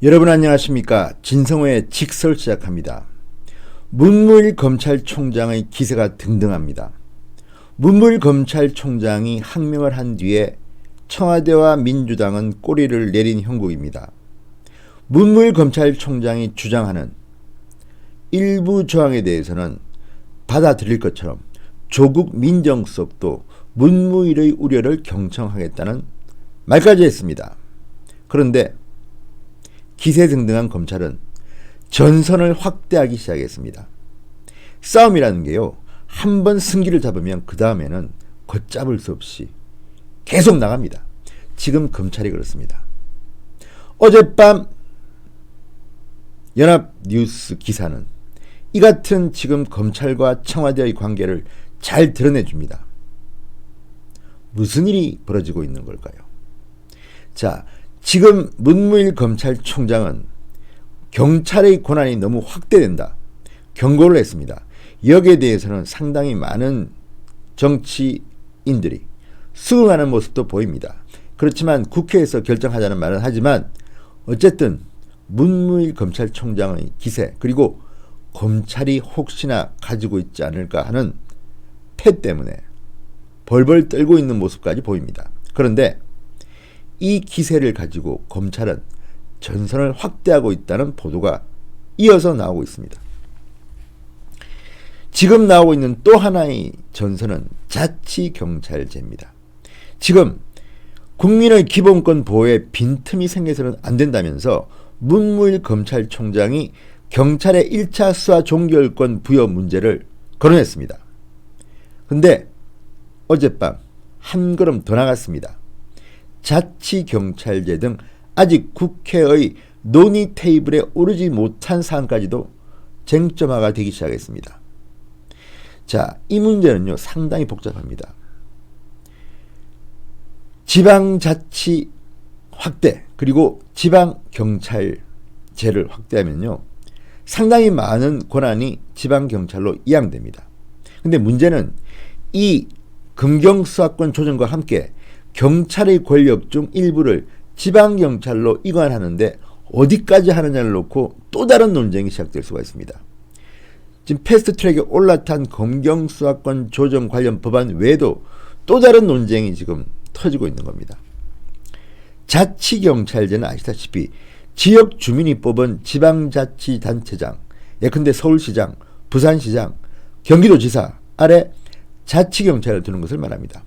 여러분 안녕하십니까? 진성호의 직설 시작합니다. 문무일 검찰총장의 기세가 등등합니다. 문무일 검찰총장이 항명을 한 뒤에 청와대와 민주당은 꼬리를 내린 형국입니다. 문무일 검찰총장이 주장하는 일부 조항에 대해서는 받아들일 것처럼 조국 민정수석도 문무일의 우려를 경청하겠다는 말까지 했습니다. 그런데 기세등등한 검찰은 전선을 확대하기 시작했습니다. 싸움이라는 게요, 한번 승기를 잡으면 그 다음에는 걷잡을 수 없이 계속 나갑니다. 지금 검찰이 그렇습니다. 어젯밤 연합뉴스 기사는 이 같은 지금 검찰과 청와대의 관계를 잘 드러내줍니다. 무슨 일이 벌어지고 있는 걸까요? 자, 지금 문무일 검찰총장은 경찰의 권한이 너무 확대된다 경고를 했습니다. 여기에 대해서는 상당히 많은 정치인들이 수긍하는 모습도 보입니다. 그렇지만 국회에서 결정하자는 말은 하지만 어쨌든 문무일 검찰총장의 기세, 그리고 검찰이 혹시나 가지고 있지 않을까 하는 패 때문에 벌벌 떨고 있는 모습까지 보입니다. 그런데 이 기세를 가지고 검찰은 전선을 확대하고 있다는 보도가 이어서 나오고 있습니다. 지금 나오고 있는 또 하나의 전선은 자치경찰제입니다. 지금 국민의 기본권 보호에 빈틈이 생겨서는 안 된다면서 문무일 검찰총장이 경찰의 1차 수사 종결권 부여 문제를 거론했습니다. 근데 어젯밤 한 걸음 더 나갔습니다. 자치경찰제 등 아직 국회의 논의 테이블에 오르지 못한 사안까지도 쟁점화가 되기 시작했습니다. 자, 이 문제는요, 상당히 복잡합니다. 지방자치 확대, 그리고 지방경찰제를 확대하면요, 상당히 많은 권한이 지방경찰로 이양됩니다. 근데 문제는 이 검경수사권 조정과 함께 경찰의 권력 중 일부를 지방경찰로 이관하는데 어디까지 하느냐를 놓고 또 다른 논쟁이 시작될 수가 있습니다. 지금 패스트트랙에 올라탄 검경수사권 조정 관련 법안 외에도 또 다른 논쟁이 지금 터지고 있는 겁니다. 자치경찰제는 아시다시피 지역 주민이 뽑은 지방자치단체장, 예컨대 서울시장, 부산시장, 경기도지사 아래 자치경찰을 두는 것을 말합니다.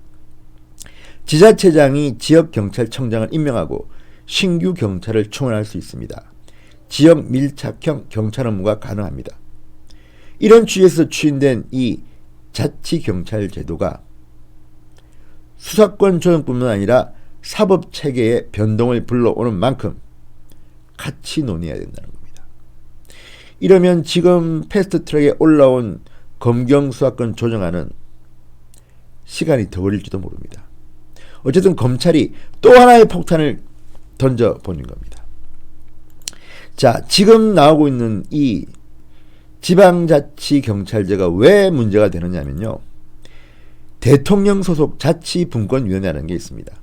지자체장이 지역경찰청장을 임명하고 신규 경찰을 충원할 수 있습니다. 지역 밀착형 경찰 업무가 가능합니다. 이런 취지에서 추진된 이 자치경찰 제도가 수사권 조정뿐만 아니라 사법체계의 변동을 불러오는 만큼 같이 논의해야 된다는 겁니다. 이러면 지금 패스트트랙에 올라온 검경수사권 조정안은 시간이 더 걸릴지도 모릅니다. 어쨌든 검찰이 또 하나의 폭탄을 던져보는 겁니다. 자, 지금 나오고 있는 이 지방자치경찰제가 왜 문제가 되느냐면요, 대통령 소속 자치분권위원회라는 게 있습니다.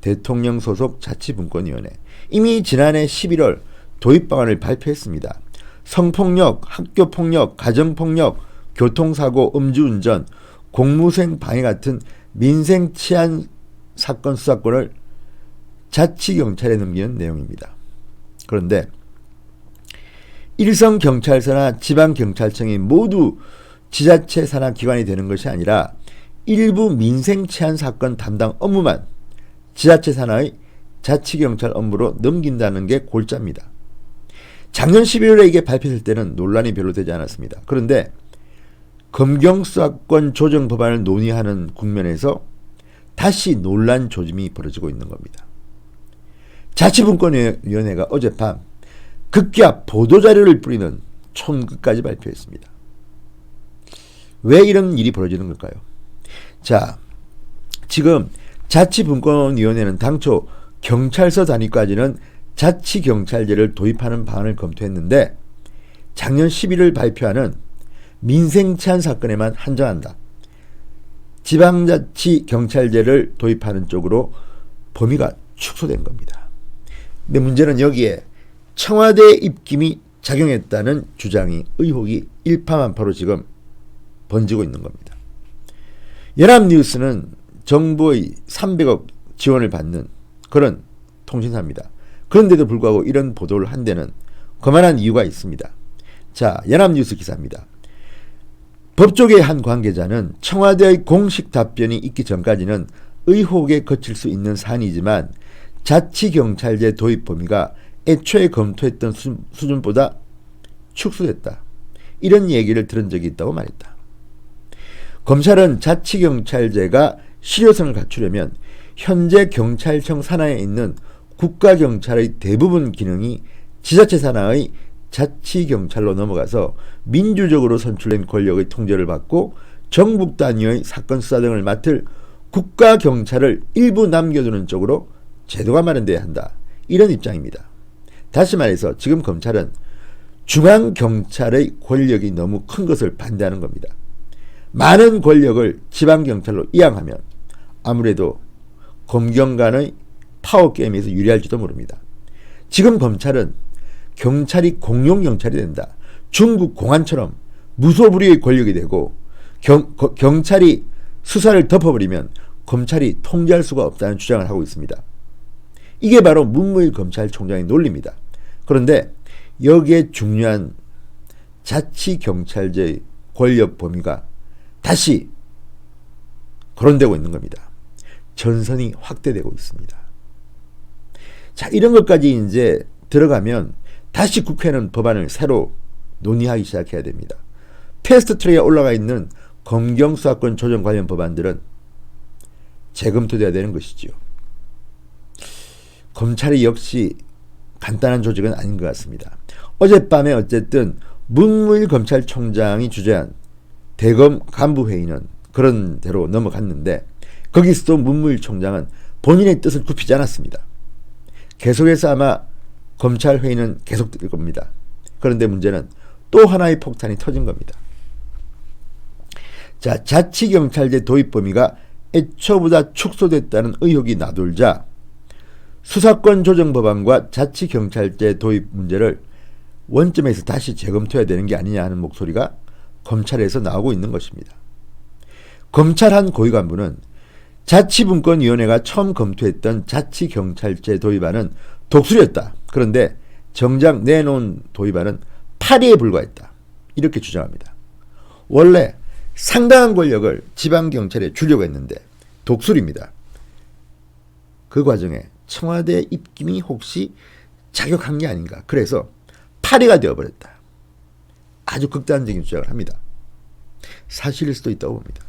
대통령 소속 자치분권위원회, 이미 지난해 11월 도입방안을 발표했습니다. 성폭력, 학교폭력, 가정폭력, 교통사고, 음주운전, 공무수행 방해 같은 민생 치안 사건 수사권을 자치경찰에 넘기는 내용입니다. 그런데 일선경찰서나 지방경찰청이 모두 지자체 산하 기관이 되는 것이 아니라 일부 민생 치안 사건 담당 업무만 지자체 산하의 자치경찰 업무로 넘긴다는 게 골자입니다. 작년 11월에 이게 발표될 때는 논란이 별로 되지 않았습니다. 그런데 검경수사권 조정 법안을 논의하는 국면에서 다시 논란 조짐이 벌어지고 있는 겁니다. 자치분권위원회가 어젯밤 급기야 보도자료를 뿌리는 촌극까지 발표했습니다. 왜 이런 일이 벌어지는 걸까요? 자, 지금 자치분권위원회는 당초 경찰서 단위까지는 자치경찰제를 도입하는 방안을 검토했는데 작년 11월 발표하는 민생치안 사건에만 한정한다, 지방자치경찰제를 도입하는 쪽으로 범위가 축소된 겁니다. 근데 문제는 여기에 청와대 입김이 작용했다는 주장이 의혹이 일파만파로 지금 번지고 있는 겁니다. 연합뉴스는 정부의 300억 지원을 받는 그런 통신사입니다. 그런데도 불구하고 이런 보도를 한 데는 그만한 이유가 있습니다. 자, 연합뉴스 기사입니다. 법조계의 한 관계자는 청와대의 공식 답변이 있기 전까지는 의혹에 거칠 수 있는 사안이지만 자치경찰제 도입 범위가 애초에 검토했던 수준보다 축소됐다. 이런 얘기를 들은 적이 있다고 말했다. 검찰은 자치경찰제가 실효성을 갖추려면 현재 경찰청 산하에 있는 국가경찰의 대부분 기능이 지자체 산하의 자치경찰로 넘어가서 민주적으로 선출된 권력의 통제를 받고 전국 단위의 사건 수사 등을 맡을 국가경찰을 일부 남겨두는 쪽으로 제도가 마련돼야 한다. 이런 입장입니다. 다시 말해서 지금 검찰은 중앙경찰의 권력이 너무 큰 것을 반대하는 겁니다. 많은 권력을 지방경찰로 이양하면 아무래도 검경 간의 파워게임에서 유리할지도 모릅니다. 지금 검찰은 경찰이 공룡경찰이 된다. 중국 공안처럼 무소불위의 권력이 되고 경찰이 수사를 덮어버리면 검찰이 통제할 수가 없다는 주장을 하고 있습니다. 이게 바로 문무일 검찰총장의 논리입니다. 그런데 여기에 중요한 자치경찰제의 권력 범위가 다시 거론되고 있는 겁니다. 전선이 확대되고 있습니다. 자, 이런 것까지 이제 들어가면 다시 국회는 법안을 새로 논의하기 시작해야 됩니다. 패스트트랙에 올라가 있는 검경수사권 조정 관련 법안들은 재검토돼야 되는 것이지요. 검찰이 역시 간단한 조직은 아닌 것 같습니다. 어젯밤에 어쨌든 문무일 검찰총장이 주재한 대검 간부회의는 그런 대로 넘어갔는데 거기서도 문무일 총장은 본인의 뜻을 굽히지 않았습니다. 계속해서 아마 검찰회의는 계속될 겁니다. 그런데 문제는 또 하나의 폭탄이 터진 겁니다. 자, 자치경찰제 도입 범위가 애초보다 축소됐다는 의혹이 나돌자 수사권 조정 법안과 자치경찰제 도입 문제를 원점에서 다시 재검토해야 되는 게 아니냐 하는 목소리가 검찰에서 나오고 있는 것입니다. 검찰 한 고위 간부는 자치분권위원회가 처음 검토했던 자치경찰제 도입안은 독수리였다. 그런데 정작 내놓은 도입안은 파리에 불과했다. 이렇게 주장합니다. 원래 상당한 권력을 지방경찰에 주려고 했는데 독수리입니다. 그 과정에 청와대 입김이 혹시 작용한 게 아닌가. 그래서 파리가 되어버렸다. 아주 극단적인 주장을 합니다. 사실일 수도 있다고 봅니다.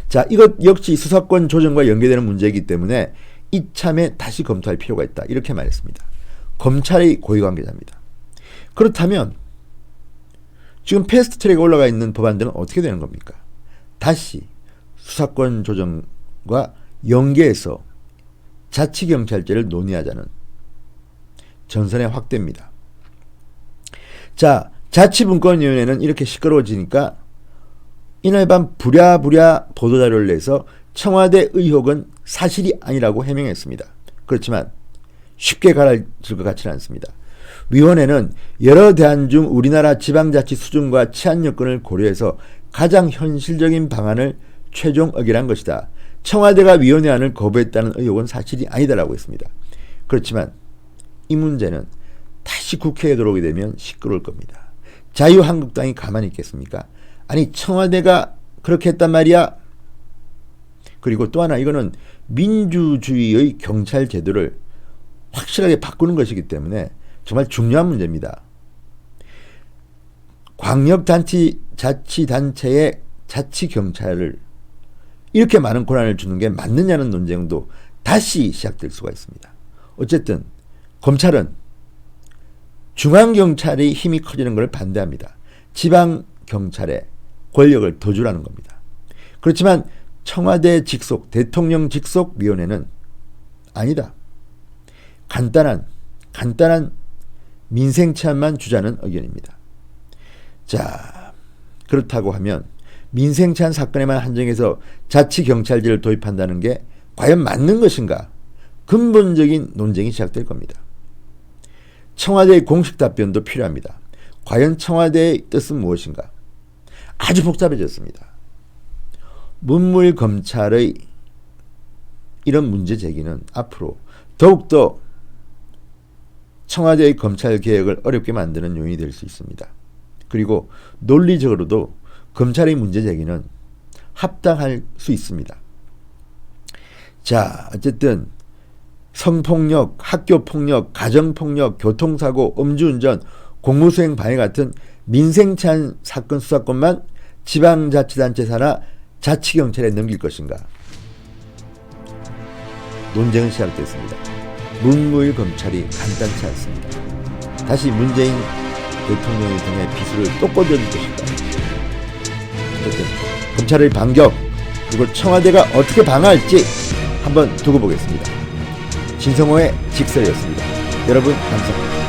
자, 이것 역시 수사권 조정과 연계되는 문제이기 때문에 이참에 다시 검토할 필요가 있다. 이렇게 말했습니다. 검찰의 고위 관계자입니다. 그렇다면 지금 패스트트랙에 올라가 있는 법안들은 어떻게 되는 겁니까? 다시 수사권 조정과 연계해서 자치경찰제를 논의하자는 전선의 확대입니다. 자, 자치분권위원회는 이렇게 시끄러워지니까 이날 밤 부랴부랴 보도자료를 내서 청와대 의혹은 사실이 아니라고 해명했습니다. 그렇지만 쉽게 가라앉을 것 같지는 않습니다. 위원회는 여러 대안 중 우리나라 지방자치 수준과 치안 여건을 고려해서 가장 현실적인 방안을 최종 의결한 것이다. 청와대가 위원회안을 거부했다는 의혹은 사실이 아니다라고 했습니다. 그렇지만 이 문제는 다시 국회에 들어오게 되면 시끄러울 겁니다. 자유한국당이 가만히 있겠습니까? 아니, 청와대가 그렇게 했단 말이야? 그리고 또 하나, 이거는 민주주의의 경찰 제도를 확실하게 바꾸는 것이기 때문에 정말 중요한 문제입니다. 광역자치단체의 자치경찰을 이렇게 많은 권한을 주는 게 맞느냐는 논쟁도 다시 시작될 수가 있습니다. 어쨌든 검찰은 중앙경찰의 힘이 커지는 것을 반대합니다. 지방경찰에 권력을 더 주라는 겁니다. 그렇지만 청와대 직속, 대통령 직속 위원회는 아니다. 간단한 민생 체안만 주자는 의견입니다. 자, 그렇다고 하면 민생 체안 사건에만 한정해서 자치경찰제를 도입한다는 게 과연 맞는 것인가? 근본적인 논쟁이 시작될 겁니다. 청와대의 공식 답변도 필요합니다. 과연 청와대의 뜻은 무엇인가? 아주 복잡해졌습니다. 문물검찰의 이런 문제 제기는 앞으로 더욱더 청와대의 검찰개혁을 어렵게 만드는 요인이 될 수 있습니다. 그리고 논리적으로도 검찰의 문제 제기는 합당할 수 있습니다. 자, 어쨌든 성폭력, 학교폭력, 가정폭력, 교통사고, 음주운전, 공무수행 방해 같은 민생제한 사건 수사권만 지방자치단체 산하 자치경찰에 넘길 것인가? 논쟁은 시작됐습니다. 문무일검찰이 간단치 않습니다. 다시 문재인 대통령의 등에 비수를 또 꽂아줄 것인가? 어쨌든 검찰의 반격, 그리고 청와대가 어떻게 방어할지 한번 두고 보겠습니다. 진성호의 직설이었습니다. 여러분 감사합니다.